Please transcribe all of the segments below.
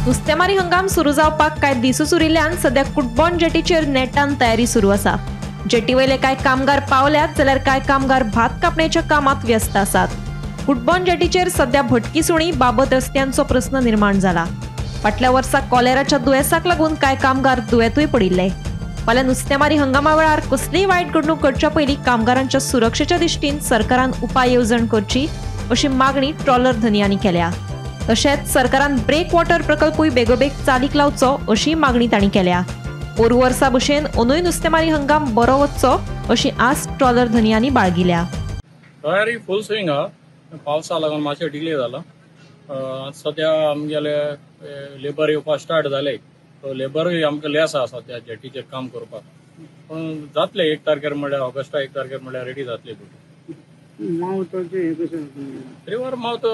नुस्तेमारी हंगाम सुरू जावपाक कांय दिसूच उरिल्ल्यान सध्या कुटबॉन जेटीचेर नेटान तयारी सुरू आसा। जेटीवयले कांय कामगार पावल्यात जाल्यार कांय कामगार भात कापण्याच्या कामात व्यस्त आसात। कुटबॉन जेटीचेर सध्या भटकी सुणी बाबत रस्त्यांचो प्रश्न निर्माण जाला। फाटल्या वर्सा कॉलेराच्या दुयेंसाक लागून कांय कामगार दुयेंतूय पडिल्ले। फाल्यां नुस्तेमारी हंगामा वेळार कसलीय वायट घडणूक घडच्या पयलीं कामगारांच्या सुरक्षेच्या दिश्टीन सरकारान उपाय येवजण करची अशी मागणी ट्रॉलर धनियांनी केल्या। तशेंच सरकारान ब्रेक वॉटर प्रकल्पूय बेगोबेग चालीक लावचो अशी मागणी तांणी केल्या। पोरू वर्सा भशेन अंदूय नुस्तेमारी हंगाम बरो वचचो अशी आस ट्रॉलर धनियांनी बाळगिल्या। तयारी फुल स्विंग हा। पावसा लागून मातशें डिले जाला। सध्या आमगेले लेबर येवपाक स्टार्ट जाले। लेबरूय आमकां लेस आसा सध्या जेटीचेर काम करपाक। पण जातले 1 तारखेर म्हळ्यार ऑगस्टा 1 तारखेर म्हळ्यार रेडी जातले बोटी। River mouth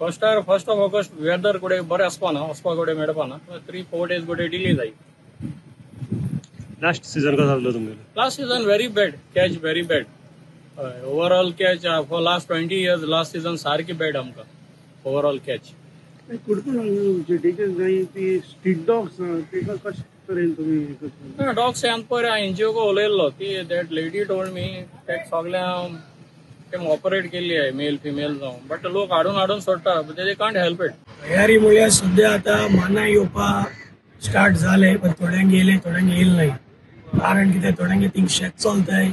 first of August weather गोडे बरें आसपाना, वचपाक गोडे मेळपाना। 3-4 डेज गोडे डिले जाय। लास्ट सीजन कसो जालो तुमगेलो? Last season very bad, catch very bad. Overall catch for last 20 years last season सारकी बॅड आमकां ओवरऑल कॅच। डॉग्स हांवें पळय एनजीओ उलयल्लो ती दॅट लेडी टोल्ड मी तेक सगळ्यांक ऑपरेट केल्ली आहे मेल फिमेल जावन, बट लोक हाडून सोडटा, दे कांट हेल्प इट। तयारी म्हळ्यार सध्या आता माना येवपाक स्टार्ट जाले, पण थोड्यांक येयले थोड्यांक येयले नाही। कारण कितें थोड्यांक थिंग शेत चलताय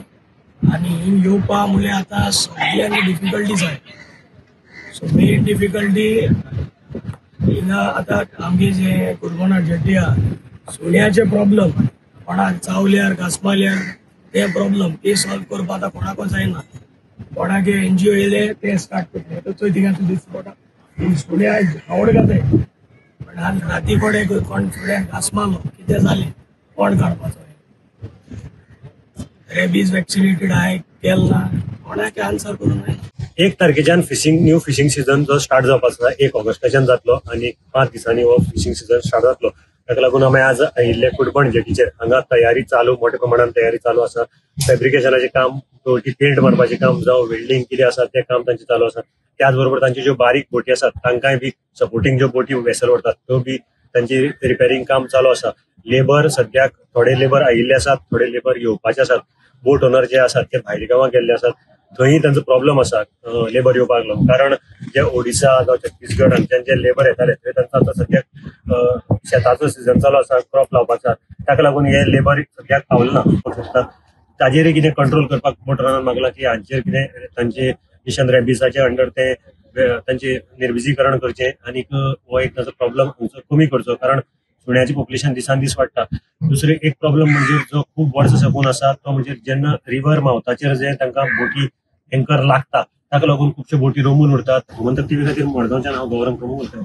आनी हिंग येवपा म्हळ्यार आता सगळ्यांक डिफिकल्टीज आहे। सो मेन डिफिकल्टी हिंगा आता आमगे जे कुरबोनार जेटी हा सुण्याचे प्रॉब्लेम, कोणाक चावल्यार घासपाल्यार ते प्रॉब्लेम ते सॉल्व करपा आता कोणाको जायना। कोणाक एनजीओ येयले ते स्टार्ट करतले चोय थिंगांतून दिसता पडटा सुण्या आवड घाताय, पण आज राती कोडे कोण सुण्याक घास मारलो कितें जालें कोण काडपाचो? रेबीज वॅक्सिनेटेड आहे केला कोणाक आन्सर करूंक ना। 1 तारखेच्यान न्यू फिशिंग सीजन जो स्टार्ट जावपाचो 1 ऑगस्टाच्यान जातलो आणि 5 दिसांनी हो फिशिंग सीजन स्टार्ट जातलो। ताका लागून आमी आज आयिल्ले कुटबॉन जेटीचेर हांगा तयारी चालू, मोठ्या प्रमाणात तयारी चालू आसा। फॅब्रिकेशनाचे काम, पेंट मारपाचे काम जावं वेल्डिंग कितें आसा ते काम तांचे चालू आसा। त्याच बरोबर तांची ज्यो बारीक बोटी आसात तांकांय बी सपोर्टिंग ज्यो बोटी वेसल व्हरतात त्यो बी तांची रिपेरिंग काम चालू आसा। लेबर सद्याक थोडे लेबर आयिल्ले आसात, थोडे लेबर येवपाचे आसात। बोट ओनर जे आसात ते भायल्या गांवांक गेल्ले आसात, थंय तांचो प्रॉब्लेम आसा लेबर येवपाक लागून। कारण जे ओडिशा जावं छत्तीसगड हांगच्यान जे लेबर येताले थंय तांचो आतां सद्याक शेताचो सीजन चालू आसा, क्रॉप लावपाचो, ताका लागून हे लेबर सद्याक पावले। ताजेर कितें कंट्रोल करपाक बोट ओनरान मागला की हांचेर कितें तांचे मिशन रेबीसाचे अंडर ते तांचे निर्विजीकरण करचें आनी हो एक ताचो प्रॉब्लेम कमी करचो। कारण सुण्याची पॉप्युलेशन दिसान दीस वाडटा। दुसरे एक प्रॉब्लेम म्हणजे जो खूप वर्स साकून आसा तो म्हणजे जेन्ना रिव्हर माउथाचेर जे तांकां बोटी एंकर लागता ताका लागून खुबश्यो बोटी रमून उरतात। म्हणटकीर टीव्ही खातीर मडगांवच्यान हांव गौरव प्रभू उलयतां।